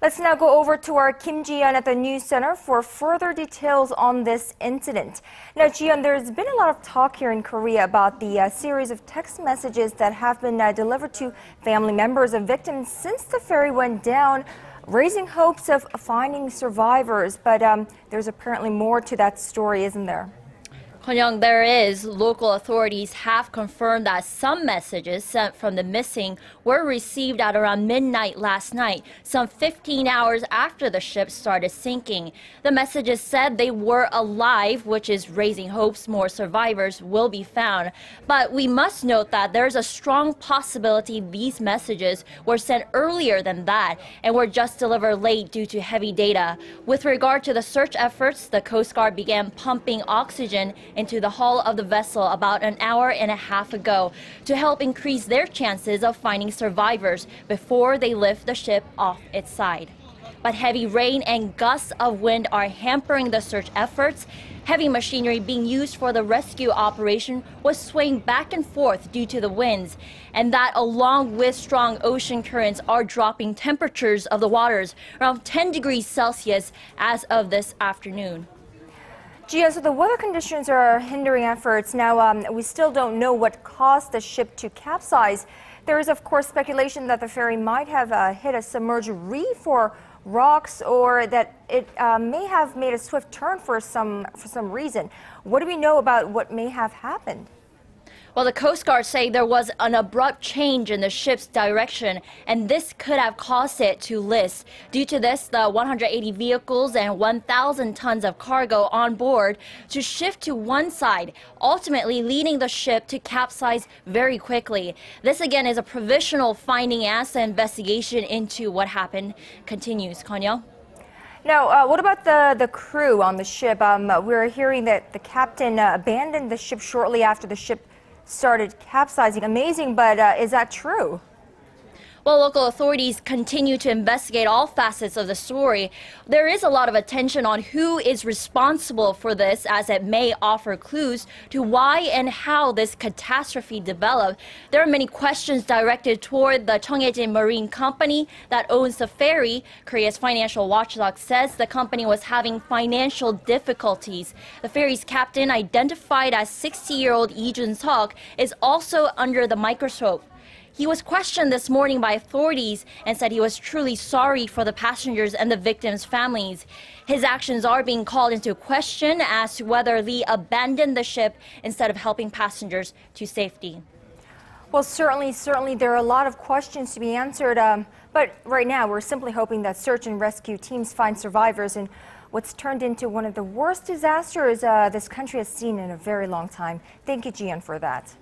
Let's now go over to our Kim Ji-yeon at the News Center for further details on this incident. Now, Ji-yeon, there's been a lot of talk here in Korea about the series of text messages that have been delivered to family members of victims since the ferry went down, raising hopes of finding survivors. But there's apparently more to that story, isn't there? Kwon-young, there is. Local authorities have confirmed that some messages sent from the missing were received at around midnight last night, some 15 hours after the ship started sinking. The messages said they were alive, which is raising hopes more survivors will be found. But we must note that there's a strong possibility these messages were sent earlier than that and were just delivered late due to heavy data. With regard to the search efforts, the Coast Guard began pumping oxygen into the hull of the vessel about an hour and a half ago to help increase their chances of finding survivors before they lift the ship off its side. But heavy rain and gusts of wind are hampering the search efforts. Heavy machinery being used for the rescue operation was swaying back and forth due to the winds, and that along with strong ocean currents are dropping temperatures of the waters around 10 degrees Celsius as of this afternoon. Gia, so the weather conditions are hindering efforts. Now, we still don't know what caused the ship to capsize. There is, of course, speculation that the ferry might have hit a submerged reef or rocks, or that it may have made a swift turn for some reason. What do we know about what may have happened? Well, the Coast Guard say there was an abrupt change in the ship's direction, and this could have caused it to list. Due to this, the 180 vehicles and 1,000 tons of cargo on board to shift to one side, ultimately leading the ship to capsize very quickly. This again is a provisional finding as the investigation into what happened continues. Kwon-young. Now, what about the crew on the ship? We're hearing that the captain abandoned the ship shortly after the ship started capsizing. Amazing, but is that true? Well, local authorities continue to investigate all facets of the story. There is a lot of attention on who is responsible for this, as it may offer clues to why and how this catastrophe developed. There are many questions directed toward the Cheongjin Marine Company that owns the ferry. Korea's financial watchdog says the company was having financial difficulties. The ferry's captain, identified as 60-year-old Lee Jun-seok, is also under the microscope. He was questioned this morning by authorities and said he was truly sorry for the passengers and the victims' families. His actions are being called into question as to whether Lee abandoned the ship instead of helping passengers to safety. Well, certainly there are a lot of questions to be answered, but right now we're simply hoping that search and rescue teams find survivors in what's turned into one of the worst disasters this country has seen in a very long time. Thank you, Ji-yeon, for that.